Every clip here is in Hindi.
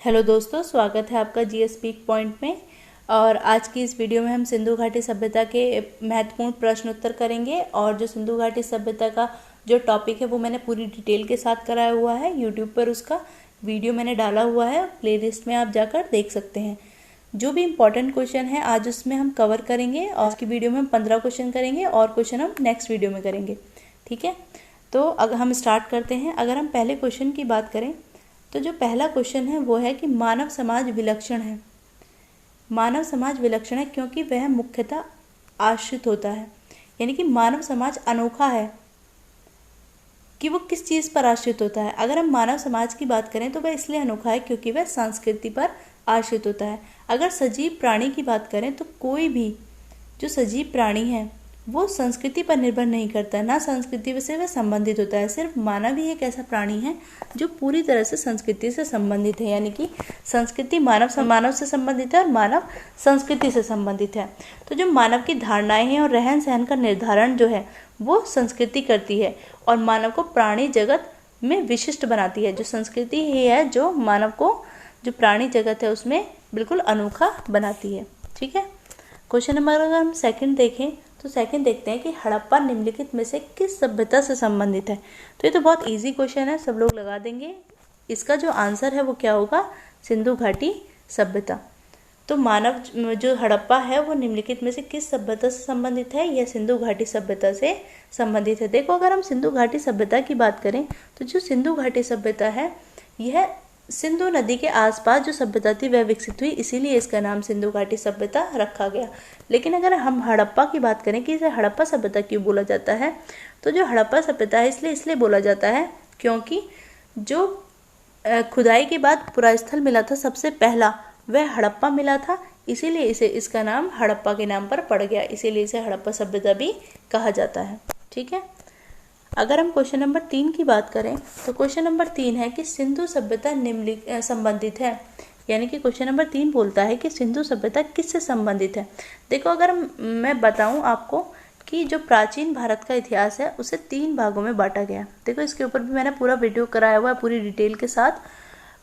हेलो दोस्तों, स्वागत है आपका जीएस स्पीक पॉइंट में। और आज की इस वीडियो में हम सिंधु घाटी सभ्यता के महत्वपूर्ण प्रश्न उत्तर करेंगे। और जो सिंधु घाटी सभ्यता का जो टॉपिक है वो मैंने पूरी डिटेल के साथ कराया हुआ है। यूट्यूब पर उसका वीडियो मैंने डाला हुआ है, प्लेलिस्ट में आप जाकर देख सकते हैं। जो भी इम्पोर्टेंट क्वेश्चन है आज उसमें हम कवर करेंगे। और आज की वीडियो में हम 15 क्वेश्चन करेंगे और क्वेश्चन हम नेक्स्ट वीडियो में करेंगे, ठीक है। तो अगर हम स्टार्ट करते हैं, अगर हम पहले क्वेश्चन की बात करें तो जो पहला क्वेश्चन है वो है कि मानव समाज विलक्षण है। मानव समाज विलक्षण है क्योंकि वह मुख्यतः आश्रित होता है, यानी कि मानव समाज अनोखा है कि वो किस चीज़ पर आश्रित होता है। अगर हम मानव समाज की बात करें तो वह इसलिए अनोखा है क्योंकि वह संस्कृति पर आश्रित होता है। अगर सजीव प्राणी की बात करें तो कोई भी जो सजीव प्राणी है वो संस्कृति पर निर्भर नहीं करता, ना संस्कृति से वह संबंधित होता है। सिर्फ मानव ही एक ऐसा प्राणी है जो पूरी तरह से संस्कृति से संबंधित है, यानी कि संस्कृति मानव से संबंधित है और मानव संस्कृति से संबंधित है। तो जो मानव की धारणाएं हैं और रहन सहन का निर्धारण जो है वो संस्कृति करती है और मानव को प्राणी जगत में विशिष्ट बनाती है। जो संस्कृति ही है जो मानव को जो प्राणी जगत है उसमें बिल्कुल अनोखा बनाती है, ठीक है। क्वेश्चन नंबर अगर हम सेकंड देखें तो सेकंड देखते हैं कि हड़प्पा निम्नलिखित में से किस सभ्यता से संबंधित है। तो ये तो बहुत इजी क्वेश्चन है, सब लोग लगा देंगे। इसका जो आंसर है वो क्या होगा? सिंधु घाटी सभ्यता। तो मानव जो हड़प्पा है वो निम्नलिखित में से किस सभ्यता से संबंधित है? यह सिंधु घाटी सभ्यता से संबंधित है। देखो, अगर हम सिंधु घाटी सभ्यता की बात करें तो जो सिंधु घाटी सभ्यता है यह सिंधु नदी के आसपास जो सभ्यता थी वह विकसित हुई, इसीलिए इसका नाम सिंधु घाटी सभ्यता रखा गया। लेकिन अगर हम हड़प्पा की बात करें कि इसे हड़प्पा सभ्यता क्यों बोला जाता है, तो जो हड़प्पा सभ्यता है इसलिए बोला जाता है क्योंकि जो खुदाई के बाद पुरास्थल मिला था सबसे पहला वह हड़प्पा मिला था, इसीलिए इसका नाम हड़प्पा के नाम पर पड़ गया, इसीलिए इसे हड़प्पा सभ्यता भी कहा जाता है, ठीक है। अगर हम क्वेश्चन नंबर 3 की बात करें तो क्वेश्चन नंबर 3 है कि सिंधु सभ्यता निम्नलिखित संबंधित है, यानी कि क्वेश्चन नंबर 3 बोलता है कि सिंधु सभ्यता किससे संबंधित है। देखो, अगर मैं बताऊं आपको कि जो प्राचीन भारत का इतिहास है उसे 3 भागों में बांटा गया। देखो, इसके ऊपर भी मैंने पूरा वीडियो कराया हुआ है पूरी डिटेल के साथ,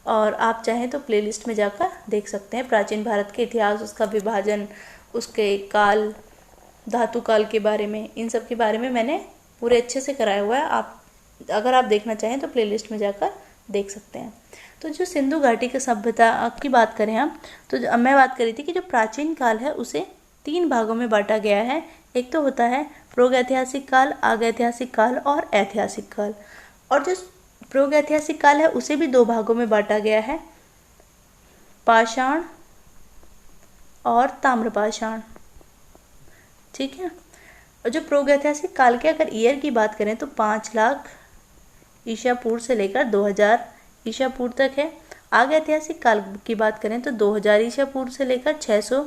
और आप चाहें तो प्लेलिस्ट में जाकर देख सकते हैं। प्राचीन भारत के इतिहास, उसका विभाजन, उसके काल, धातु काल के बारे में, इन सब के बारे में मैंने पूरे अच्छे से कराया हुआ है। अगर आप देखना चाहें तो प्लेलिस्ट में जाकर देख सकते हैं। तो जो सिंधु घाटी की सभ्यता की बात करें हम, तो मैं बात करी थी कि जो प्राचीन काल है उसे 3 भागों में बांटा गया है। एक तो होता है प्रागैतिहासिक काल, आगैतिहासिक काल और ऐतिहासिक काल। और जो प्रागैतिहासिक काल है उसे भी 2 भागों में बांटा गया है, पाषाण और ताम्रपाषाण, ठीक है। और जो प्रागैतिहासिक काल के अगर ईयर की बात करें तो 5 लाख ईसा पूर्व से लेकर 2000 ईसा पूर्व तक है। आगैतिहासिक काल की बात करें तो 2000 ईसा पूर्व से लेकर 600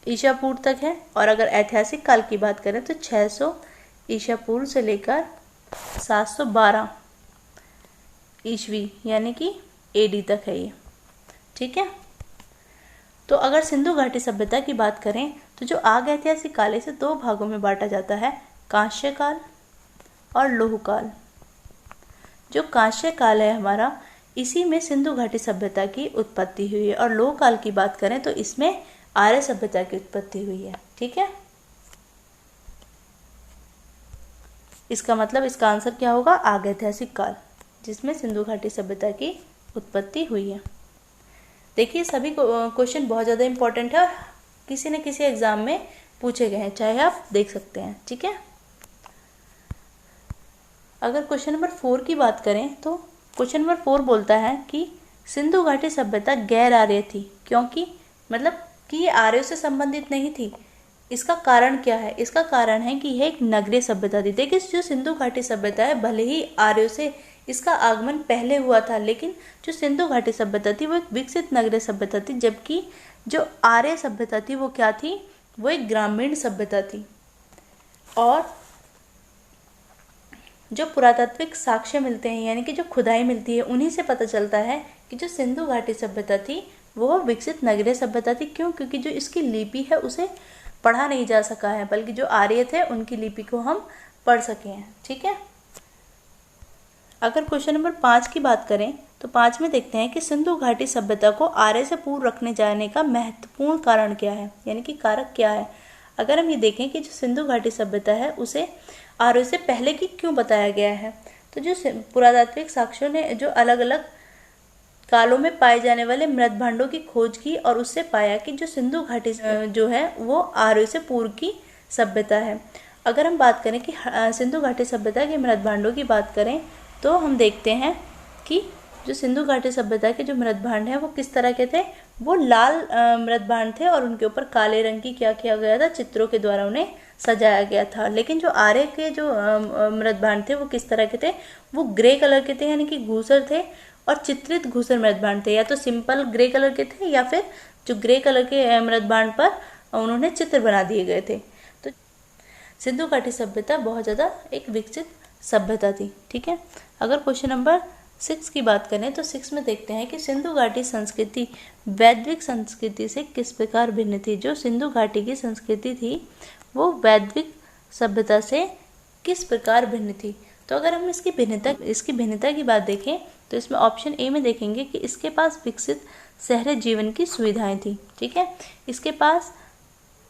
ईसा पूर्व तक है। और अगर ऐतिहासिक काल की बात करें तो 600 ईसा पूर्व से लेकर 712 ईस्वी यानी कि एडी तक है ये, ठीक है। तो अगर सिंधु घाटी सभ्यता की बात करें तो जो आगैतिहासिक काल है इसे 2 भागों में बांटा जाता है, कांस्य काल और लौह काल। जो कांस्य काल है हमारा, इसी में सिंधु घाटी सभ्यता की उत्पत्ति हुई है। और लौह काल की बात करें तो इसमें आर्य सभ्यता की उत्पत्ति हुई है, ठीक है। इसका मतलब इसका आंसर क्या होगा? आगैतिहासिक काल, जिसमें सिंधु घाटी सभ्यता की उत्पत्ति हुई है। देखिए, सभी क्वेश्चन बहुत ज़्यादा इंपॉर्टेंट है और किसी न किसी एग्जाम में पूछे गए हैं, चाहे आप देख सकते हैं, ठीक है। अगर क्वेश्चन नंबर 4 की बात करें तो क्वेश्चन नंबर 4 बोलता है कि सिंधु घाटी सभ्यता गैर आर्य थी, क्योंकि मतलब कि ये आर्यों से संबंधित नहीं थी। इसका कारण क्या है? इसका कारण है कि यह एक नगरीय सभ्यता थी। देखिए, जो सिंधु घाटी सभ्यता है भले ही आर्यों से इसका आगमन पहले हुआ था, लेकिन जो सिंधु घाटी सभ्यता थी वो एक विकसित नगरीय सभ्यता थी, जबकि जो आर्य सभ्यता थी वो क्या थी? वो एक ग्रामीण सभ्यता थी। और जो पुरातात्विक साक्ष्य मिलते हैं, यानी कि जो खुदाई मिलती है, उन्हीं से पता चलता है कि जो सिंधु घाटी सभ्यता थी वो विकसित नगरीय सभ्यता थी। क्यों? क्योंकि जो इसकी लिपि है उसे पढ़ा नहीं जा सका है, बल्कि जो आर्य थे उनकी लिपि को हम पढ़ सके हैं, ठीक है। अगर क्वेश्चन नंबर 5 की बात करें तो 5 में देखते हैं कि सिंधु घाटी सभ्यता को आर्य से पूर्व रखने जाने का महत्वपूर्ण कारण क्या है, यानी कि कारक क्या है। अगर हम ये देखें कि जो सिंधु घाटी सभ्यता है उसे आर्य से पहले की क्यों बताया गया है, तो जो पुरातात्विक साक्ष्यों ने जो अलग अलग कालों में पाए जाने वाले मृत भांडों की खोज की और उससे पाया कि जो सिंधु घाटी जो है वो आर्य से पूर्व की सभ्यता है। अगर हम बात करें कि सिंधु घाटी सभ्यता के मृत भांडों की बात करें तो हम देखते हैं कि जो सिंधु घाटी सभ्यता के जो मृत भांड हैं वो किस तरह के थे। वो लाल मृत भांड थे और उनके ऊपर काले रंग की क्या किया गया था, चित्रों के द्वारा उन्हें सजाया गया था। लेकिन जो आर्य के जो मृत भांड थे वो किस तरह के थे, वो ग्रे कलर के थे, यानी कि घूसर थे और चित्रित घूसर मृत भांड थे। या तो सिंपल ग्रे कलर के थे या फिर जो ग्रे कलर के मृत भांड पर उन्होंने चित्र बना दिए गए थे। तो सिंधु घाटी सभ्यता बहुत ज़्यादा एक विकसित सभ्यता थी। ठीक है, अगर क्वेश्चन नंबर 6 की बात करें तो 6 में देखते हैं कि सिंधु घाटी संस्कृति वैदिक संस्कृति से किस प्रकार भिन्न थी। जो सिंधु घाटी की संस्कृति थी वो वैदिक सभ्यता से किस प्रकार भिन्न थी। तो अगर हम इसकी भिन्नता की बात देखें तो इसमें ऑप्शन ए में देखेंगे कि इसके पास विकसित शहरी जीवन की सुविधाएं थी। ठीक है, इसके पास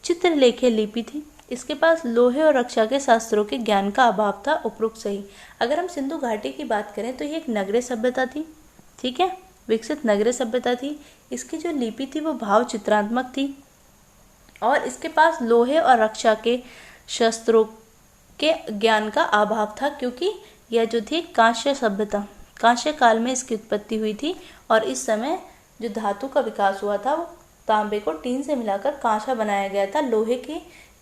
चित्रलेखी लिपि थी, इसके पास लोहे और रक्षा के शास्त्रों के ज्ञान का अभाव था। उपरोक्त सही। अगर हम सिंधु घाटी की बात करें तो ये एक नगरीय सभ्यता थी। ठीक है, विकसित नगरीय सभ्यता थी। इसकी जो लिपि थी वो भाव चित्रात्मक थी और इसके पास लोहे और रक्षा के शस्त्रों के ज्ञान का अभाव था, क्योंकि यह जो थी कांस्य सभ्यता, कांस्य काल में इसकी उत्पत्ति हुई थी और इस समय जो धातु का विकास हुआ था वो तांबे को टीन से मिलाकर कांसा बनाया गया था। लोहे के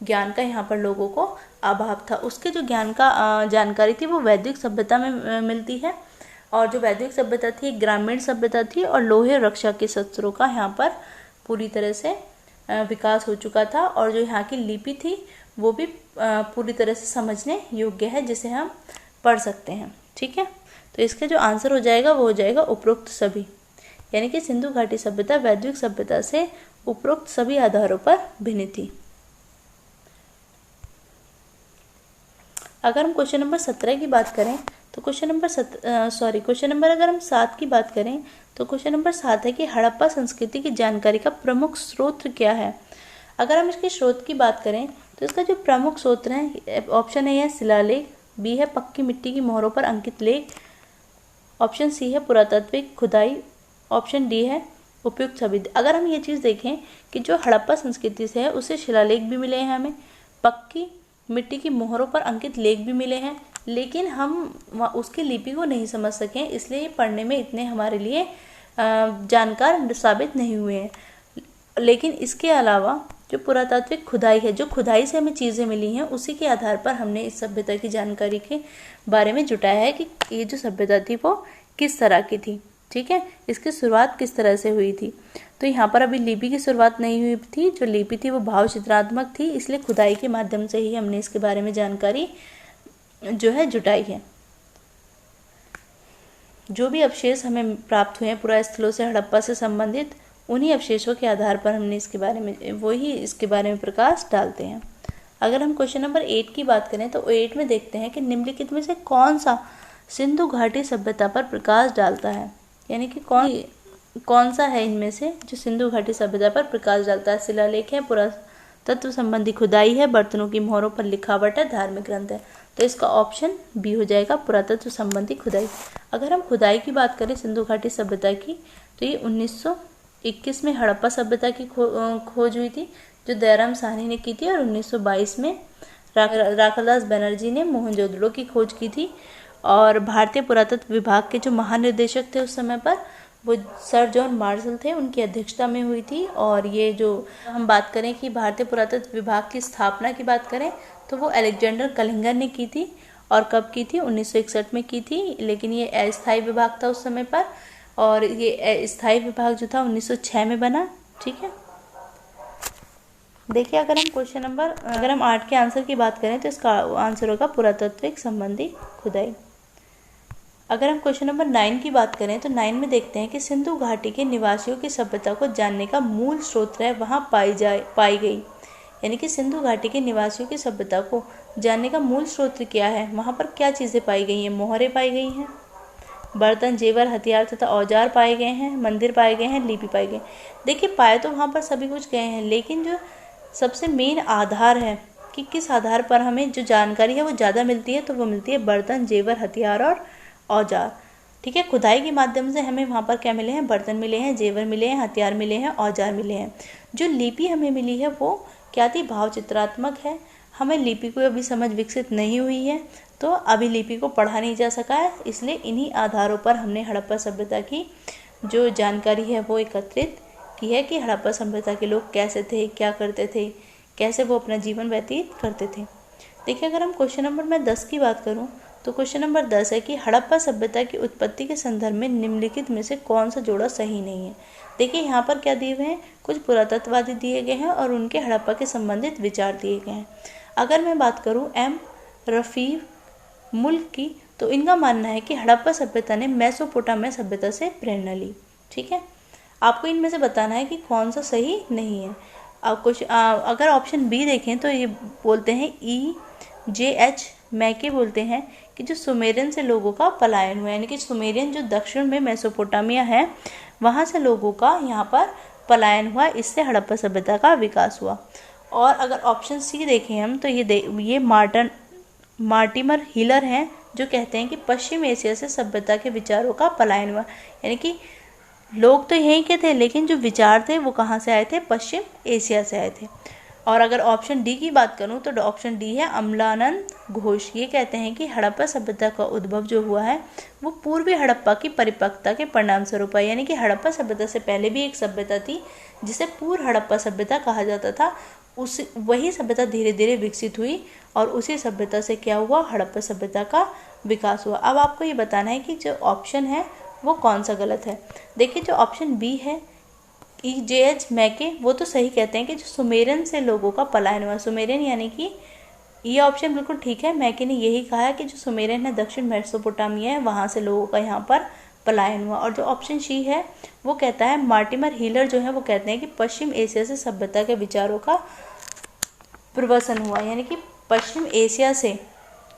ज्ञान का यहाँ पर लोगों को अभाव था। उसके जो ज्ञान का जानकारी थी वो वैदिक सभ्यता में मिलती है और जो वैदिक सभ्यता थी ग्रामीण सभ्यता थी और लोहे रक्षा के शस्त्रों का यहाँ पर पूरी तरह से विकास हो चुका था और जो यहाँ की लिपि थी वो भी पूरी तरह से समझने योग्य है, जिसे हम पढ़ सकते हैं। ठीक है, तो इसका जो आंसर हो जाएगा वो हो जाएगा उपरोक्त सभी, यानी कि सिंधु घाटी सभ्यता वैदिक सभ्यता से उपरोक्त सभी आधारों पर भिन्न थी। अगर हम क्वेश्चन नंबर 17 की बात करें तो क्वेश्चन नंबर अगर हम 7 की बात करें तो क्वेश्चन नंबर 7 है कि हड़प्पा संस्कृति की जानकारी का प्रमुख स्रोत क्या है। अगर हम इसके स्रोत की बात करें तो इसका जो प्रमुख स्रोत है, ऑप्शन ए है शिलालेख, बी है पक्की मिट्टी की मोहरों पर अंकित लेख, ऑप्शन सी है पुरातात्विक खुदाई, ऑप्शन डी है उपयुक्त सभी। अगर हम ये चीज़ देखें कि जो हड़प्पा संस्कृति से है उसे शिलालेख भी मिले हैं, हमें पक्की मिट्टी की मोहरों पर अंकित लेख भी मिले हैं, लेकिन हम उसकी लिपि को नहीं समझ सके, इसलिए ये पढ़ने में इतने हमारे लिए जानकार साबित नहीं हुए हैं। लेकिन इसके अलावा जो पुरातात्विक खुदाई है, जो खुदाई से हमें चीज़ें मिली हैं, उसी के आधार पर हमने इस सभ्यता की जानकारी के बारे में जुटाया है कि ये जो सभ्यता थी वो किस तरह की थी। ठीक है, इसकी शुरुआत किस तरह से हुई थी। तो यहाँ पर अभी लिपि की शुरुआत नहीं हुई थी, जो लिपि थी वो भाव चित्रात्मक थी, इसलिए खुदाई के माध्यम से ही हमने इसके बारे में जानकारी जो है जुटाई है। जो भी अवशेष हमें प्राप्त हुए हैं पुरा स्थलों से हड़प्पा से संबंधित, उन्हीं अवशेषों के आधार पर हमने इसके बारे में प्रकाश डालते हैं। अगर हम क्वेश्चन नंबर 8 की बात करें तो 8 में देखते हैं कि निम्नलिखित में से कौन सा सिंधु घाटी सभ्यता पर प्रकाश डालता है, यानी कि कौन सा है इनमें से जो सिंधु घाटी सभ्यता पर प्रकाश डालता है। शिलालेख है, पुरातत्व संबंधी खुदाई है, बर्तनों की मोहरों पर लिखावट है, धार्मिक ग्रंथ है। तो इसका ऑप्शन बी हो जाएगा पुरातत्व संबंधी खुदाई। अगर हम खुदाई की बात करें सिंधु घाटी सभ्यता की तो ये 1921 में हड़प्पा सभ्यता की खोज हुई थी जो दयाराम साहनी ने की थी और 1922 में राखालदास बनर्जी ने मोहनजोदड़ो की खोज की थी। और भारतीय पुरातत्व विभाग के जो महानिदेशक थे उस समय पर वो सर जॉन मार्शल थे, उनकी अध्यक्षता में हुई थी। और ये जो हम बात करें कि भारतीय पुरातत्व विभाग की स्थापना की बात करें तो वो अलेक्जेंडर कलिंगर ने की थी। और कब की थी? 1961 में की थी, लेकिन ये अस्थायी विभाग था उस समय पर और ये स्थायी विभाग जो था 1906 में बना। ठीक है, देखिए अगर हम 8 के आंसर की बात करें तो इसका आंसर होगा पुरातत्विक संबंधी खुदाई। अगर हम क्वेश्चन नंबर 9 की बात करें तो 9 में देखते हैं कि सिंधु घाटी के निवासियों की सभ्यता को जानने का मूल स्रोत है वहाँ पाई गई, यानी कि सिंधु घाटी के निवासियों की सभ्यता को जानने का मूल स्रोत क्या है, वहाँ पर क्या चीज़ें पाई गई हैं। मोहरें पाई गई हैं, बर्तन, जेवर, हथियार तथा औजार पाए गए हैं, मंदिर पाए गए हैं, लिपि पाए गए। देखिए पाए तो वहाँ पर सभी कुछ गए हैं, लेकिन जो सबसे मेन आधार है कि किस आधार पर हमें जो जानकारी है वो ज़्यादा मिलती है, तो वो मिलती है बर्तन, जेवर, हथियार और औजार। ठीक है, खुदाई के माध्यम से हमें वहाँ पर क्या मिले हैं, बर्तन मिले हैं, जेवर मिले हैं, हथियार मिले हैं, औजार मिले हैं। जो लिपि हमें मिली है वो क्या थी, भाव चित्रात्मक है। हमें लिपि को अभी समझ विकसित नहीं हुई है, तो अभी लिपि को पढ़ा नहीं जा सका है, इसलिए इन्हीं आधारों पर हमने हड़प्पा सभ्यता की जो जानकारी है वो एकत्रित की है कि हड़प्पा सभ्यता के लोग कैसे थे, क्या करते थे, कैसे वो अपना जीवन व्यतीत करते थे। देखिए अगर हम क्वेश्चन नंबर मैं 10 की बात करूं, तो क्वेश्चन नंबर 10 है कि हड़प्पा सभ्यता की उत्पत्ति के संदर्भ में निम्नलिखित में से कौन सा जोड़ा सही नहीं है। देखिए यहाँ पर क्या दिए हुए हैं, कुछ पुरातत्ववादी दिए गए हैं और उनके हड़प्पा के संबंधित विचार दिए गए हैं। अगर मैं बात करूँ एम रफीक मुल्क की, तो इनका मानना है कि हड़प्पा सभ्यता ने मेसोपोटामिया सभ्यता से प्रेरणा ली। ठीक है, आपको इनमें से बताना है कि कौन सा सही नहीं है। अब कुछ अगर ऑप्शन बी देखें तो ये बोलते हैं EJH मैके बोलते हैं कि जो सुमेरियन से लोगों का पलायन हुआ, यानी कि सुमेरियन जो दक्षिण में मेसोपोटामिया है वहाँ से लोगों का यहाँ पर पलायन हुआ, इससे हड़प्पा सभ्यता का विकास हुआ। और अगर ऑप्शन सी देखें हम तो ये मार्टिमर हिलर हैं जो कहते हैं कि पश्चिम एशिया से सभ्यता के विचारों का पलायन हुआ, यानी कि लोग तो यहीं के थे लेकिन जो विचार थे वो कहाँ से आए थे, पश्चिम एशिया से आए थे। और अगर ऑप्शन डी की बात करूँ तो ऑप्शन डी है अमलानंद घोष। ये कहते हैं कि हड़प्पा सभ्यता का उद्भव जो हुआ है वो पूर्वी हड़प्पा की परिपक्वता के परिणाम स्वरूप है, यानी कि हड़प्पा सभ्यता से पहले भी एक सभ्यता थी जिसे पूर्व हड़प्पा सभ्यता कहा जाता था। वही सभ्यता धीरे धीरे विकसित हुई और उसी सभ्यता से क्या हुआ, हड़प्पा सभ्यता का विकास हुआ। अब आपको ये बताना है कि जो ऑप्शन है वो कौन सा गलत है। देखिए जो ऑप्शन बी है EJH मैके, वो तो सही कहते हैं कि जो सुमेरियन से लोगों का पलायन हुआ, सुमेरियन यानी कि ये ऑप्शन बिल्कुल ठीक है। मैके ने यही कहा है कि जो सुमेरियन है दक्षिण मेसोपोटामिया है वहाँ से लोगों का यहाँ पर पलायन हुआ। और जो ऑप्शन सी है वो कहता है मार्टिमर हिलर जो है वो कहते हैं कि पश्चिम एशिया से सभ्यता के विचारों का प्रवसन हुआ, यानी कि पश्चिम एशिया से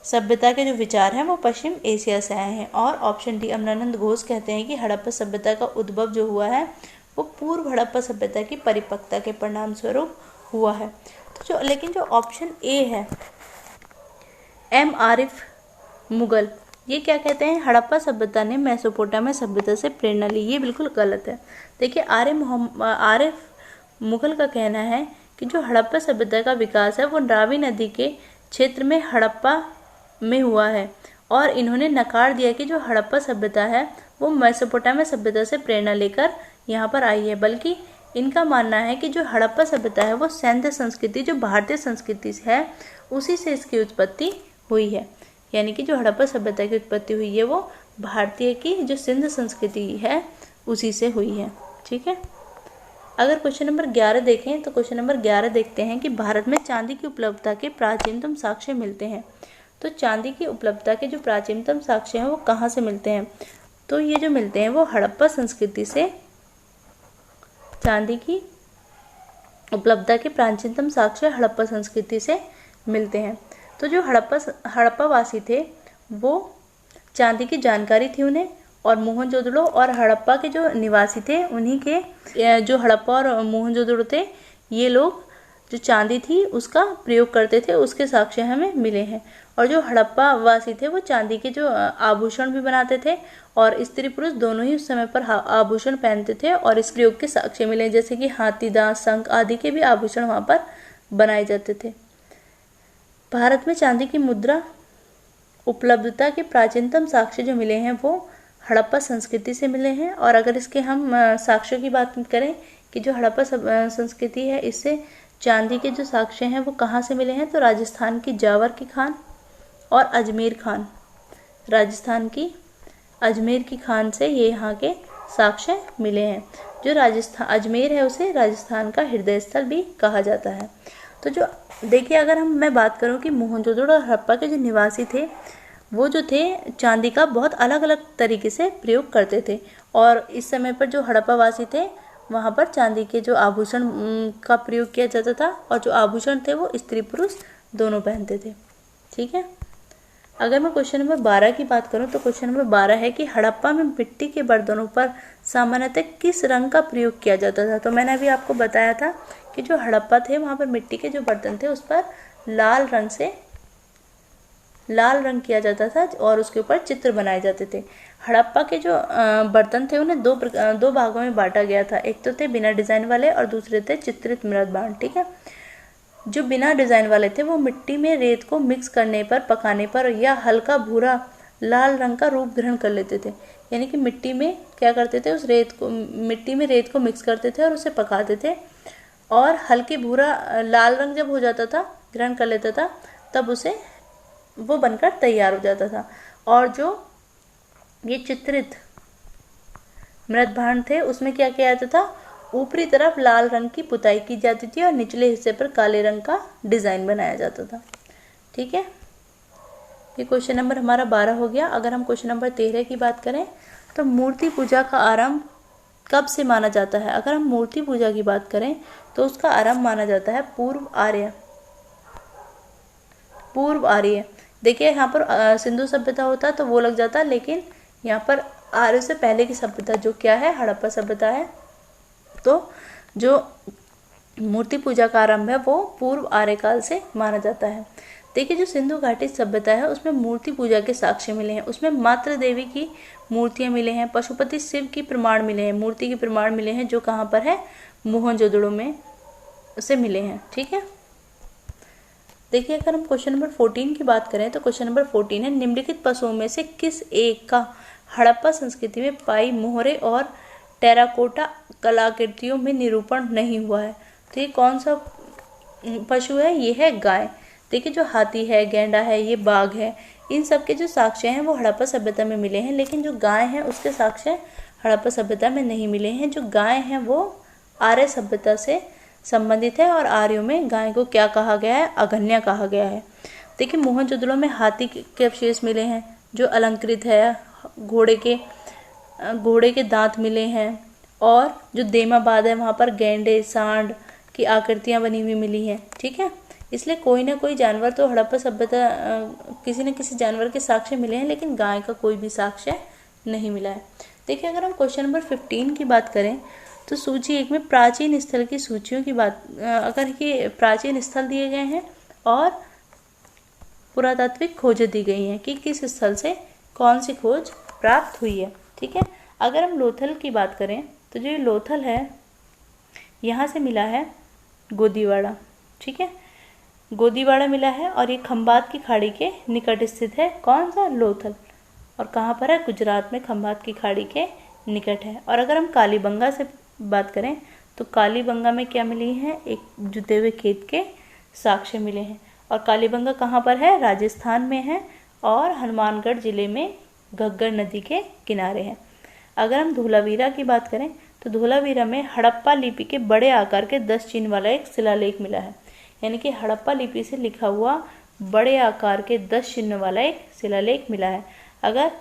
सभ्यता के जो विचार हैं वो पश्चिम एशिया से आए हैं। और ऑप्शन डी अमलानंद घोष कहते हैं कि हड़प्पा सभ्यता का उद्भव जो हुआ है वो पूर्व हड़प्पा सभ्यता की परिपक्वता के परिणाम स्वरूप हुआ है। तो लेकिन जो ऑप्शन ए है M आरिफ मुगल, ये क्या कहते हैं, हड़प्पा सभ्यता ने मेसोपोटामिया सभ्यता से प्रेरणा ली, ये बिल्कुल गलत है। देखिए आरिफ मुगल का कहना है कि जो हड़प्पा सभ्यता का विकास है वो रावी नदी के क्षेत्र में हड़प्पा में हुआ है और इन्होंने नकार दिया कि जो हड़प्पा सभ्यता है वो मेसोपोटामिया सभ्यता से प्रेरणा लेकर यहाँ पर आई है, बल्कि इनका मानना है कि जो हड़प्पा सभ्यता है वो सैन्य संस्कृति जो भारतीय संस्कृति है उसी से इसकी उत्पत्ति हुई है, यानी कि जो हड़प्पा सभ्यता की उत्पत्ति हुई है वो भारतीय की जो सिंध संस्कृति है उसी से हुई है। ठीक है, अगर क्वेश्चन नंबर 11 देखें तो क्वेश्चन नंबर 11 देखते हैं कि भारत में चांदी की उपलब्धता के प्राचीनतम साक्ष्य मिलते हैं। तो चांदी की उपलब्धता के जो प्राचीनतम साक्ष्य हैं वो कहाँ से मिलते हैं, तो ये जो मिलते हैं वो हड़प्पा संस्कृति से। चांदी की उपलब्धता के प्राचीनतम साक्ष्य हड़प्पा संस्कृति से मिलते हैं। तो जो हड़प्पा वासी थे वो चांदी की जानकारी थी उन्हें, और मोहनजोदड़ो और हड़प्पा के जो निवासी थे उन्हीं के जो हड़प्पा और मोहनजोदड़ो थे ये लोग जो चांदी थी उसका प्रयोग करते थे, उसके साक्ष्य हमें मिले हैं। और जो हड़प्पा वासी थे वो चांदी के जो आभूषण भी बनाते थे और स्त्री पुरुष दोनों ही उस समय पर आभूषण पहनते थे और इस प्रयोग के साक्ष्य मिले, जैसे कि हाथी दांत, शंख आदि के भी आभूषण वहाँ पर बनाए जाते थे। भारत में चांदी की मुद्रा उपलब्धता के प्राचीनतम साक्ष्य जो मिले हैं वो हड़प्पा संस्कृति से मिले हैं। और अगर इसके हम साक्ष्यों की बात करें कि जो हड़प्पा संस्कृति है इससे चांदी के जो साक्ष्य हैं वो कहाँ से मिले हैं, तो राजस्थान की जावर की खान और अजमेर खान, राजस्थान की अजमेर की खान से ये यहाँ के साक्ष्य मिले हैं। जो राजस्थान अजमेर है उसे राजस्थान का हृदय स्थल भी कहा जाता है। तो जो देखिए अगर मैं बात करूँ कि मोहनजोदड़ो और हड़प्पा के जो निवासी थे वो जो थे चांदी का बहुत अलग अलग तरीके से प्रयोग करते थे, और इस समय पर जो हड़प्पा वासी थे वहाँ पर चांदी के जो आभूषण का प्रयोग किया जाता था और जो आभूषण थे वो स्त्री पुरुष दोनों पहनते थे। ठीक है, अगर मैं क्वेश्चन नंबर 12 की बात करूं तो क्वेश्चन नंबर 12 है कि हड़प्पा में मिट्टी के बर्तनों पर सामान्यतः किस रंग का प्रयोग किया जाता था। तो मैंने अभी आपको बताया था कि जो हड़प्पा थे वहां पर मिट्टी के जो बर्तन थे उस पर लाल रंग किया जाता था और उसके ऊपर चित्र बनाए जाते थे। हड़प्पा के जो बर्तन थे उन्हें दो भागों में बांटा गया था। एक तो थे बिना डिजाइन वाले और दूसरे थे चित्रित मृदबाण। ठीक है, जो बिना डिजाइन वाले थे वो मिट्टी में रेत को मिक्स करने पर, पकाने पर या हल्का भूरा लाल रंग का रूप ग्रहण कर लेते थे। यानी कि मिट्टी में क्या करते थे, मिट्टी में रेत को मिक्स करते थे और उसे पकाते थे और हल्के भूरा लाल रंग जब हो जाता था, ग्रहण कर लेता था, तब उसे वो बनकर तैयार हो जाता था। और जो ये चित्रित मृदभांड थे उसमें क्या किया जाता था, ऊपरी तरफ लाल रंग की पुताई की जाती थी और निचले हिस्से पर काले रंग का डिजाइन बनाया जाता था। ठीक है, ये क्वेश्चन नंबर हमारा 12 हो गया। अगर हम क्वेश्चन नंबर 13 की बात करें तो मूर्ति पूजा का आरंभ कब से माना जाता है। अगर हम मूर्ति पूजा की बात करें तो उसका आरंभ माना जाता है पूर्व आर्य। देखिए यहाँ पर सिंधु सभ्यता होता तो वो लग जाता, लेकिन यहाँ पर आर्य से पहले की सभ्यता जो क्या है, हड़प्पा सभ्यता है। तो जो मूर्ति पूजा का आरंभ है वो पूर्व आर्य काल से माना जाता है। देखिए जो सिंधु घाटी सभ्यता है उसमें मूर्ति पूजा के साक्ष्य मिले हैं। उसमें मातृ देवी की मूर्तियां मिले हैं, पशुपति शिव की प्रमाण मिले हैं, मूर्ति के प्रमाण मिले हैं, जो कहाँ पर है, मोहनजोदड़ो में उसे मिले हैं। ठीक है, देखिए अगर हम क्वेश्चन नंबर 14 की बात करें तो क्वेश्चन नंबर 14 है, निम्नलिखित पशुओं में से किस एक का हड़प्पा संस्कृति में पाई मोहरे और टेराकोटा कलाकृतियों में निरूपण नहीं हुआ है। तो ये कौन सा पशु है, ये है गाय। देखिए जो हाथी है, गैंडा है, ये बाघ है, इन सब के जो साक्ष्य हैं वो हड़प्पा सभ्यता में मिले हैं, लेकिन जो गाय है उसके साक्ष्य हड़प्पा सभ्यता में नहीं मिले हैं। जो गाय है वो आर्य सभ्यता से संबंधित है और आर्यों में गाय को क्या कहा गया है, अगन्या कहा गया है। देखिए मोहनजोदड़ो में हाथी के अवशेष मिले हैं जो अलंकृत है, घोड़े के दांत मिले हैं और जो देमाबाद है वहाँ पर गैंडे, सांड की आकृतियाँ बनी हुई मिली हैं। ठीक है, इसलिए कोई ना कोई जानवर तो हड़प्पा सभ्यता किसी न किसी जानवर के साक्ष्य मिले हैं, लेकिन गाय का कोई भी साक्ष्य नहीं मिला है। देखिए अगर हम क्वेश्चन नंबर 15 की बात करें तो सूची 1 में प्राचीन स्थल की सूचियों की बात, अगर ये प्राचीन स्थल दिए गए हैं और पुरातात्विक खोजें दी गई हैं कि किस स्थल से कौन सी खोज प्राप्त हुई है। ठीक है, अगर हम लोथल की बात करें तो जो लोथल है यहाँ से मिला है गोदीवाड़ा। ठीक है, गोदीवाड़ा मिला है और ये खंबात की खाड़ी के निकट स्थित है। कौन सा, लोथल, और कहाँ पर है, गुजरात में खंबात की खाड़ी के निकट है। और अगर हम कालीबंगा से बात करें तो कालीबंगा में क्या मिली है, एक जुते हुए खेत के साक्ष्य मिले हैं। और कालीबंगा कहाँ पर है, राजस्थान में है और हनुमानगढ़ जिले में घग्गर नदी के किनारे है। अगर हम धोलावीरा की बात करें तो धोलावीरा में हड़प्पा लिपि के बड़े आकार के 10 चिन्ह वाला एक शिलालेख मिला है। यानी कि हड़प्पा लिपि से लिखा हुआ बड़े आकार के 10 चिन्ह वाला एक शिलालेख मिला है। अगर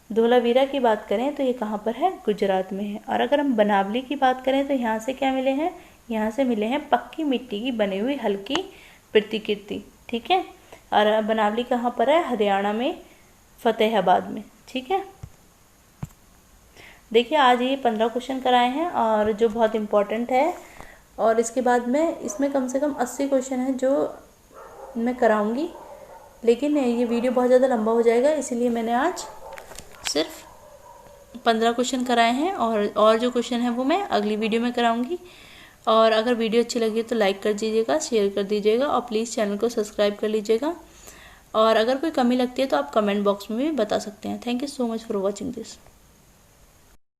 धोलावीरा की बात करें तो ये कहाँ पर है, गुजरात में है। और अगर हम बनावली की बात करें तो यहाँ से क्या मिले हैं, यहाँ से मिले हैं पक्की मिट्टी की बनी हुई हल्की प्रतिकृति। ठीक है, और बनावली कहाँ पर है, हरियाणा में, फतेहाबाद में। ठीक है, देखिए आज ये 15 क्वेश्चन कराए हैं और जो बहुत इम्पोर्टेंट है, और इसके बाद में इसमें कम से कम 80 क्वेश्चन है जो मैं कराऊंगी, लेकिन ये वीडियो बहुत ज़्यादा लंबा हो जाएगा, इसीलिए मैंने आज सिर्फ 15 क्वेश्चन कराए हैं और जो क्वेश्चन है वो मैं अगली वीडियो में कराऊंगी। और अगर वीडियो अच्छी लगी तो लाइक कर दीजिएगा, शेयर कर दीजिएगा और प्लीज़ चैनल को सब्सक्राइब कर लीजिएगा। और अगर कोई कमी लगती है तो आप कमेंट बॉक्स में भी बता सकते हैं। Thank you so much for watching this.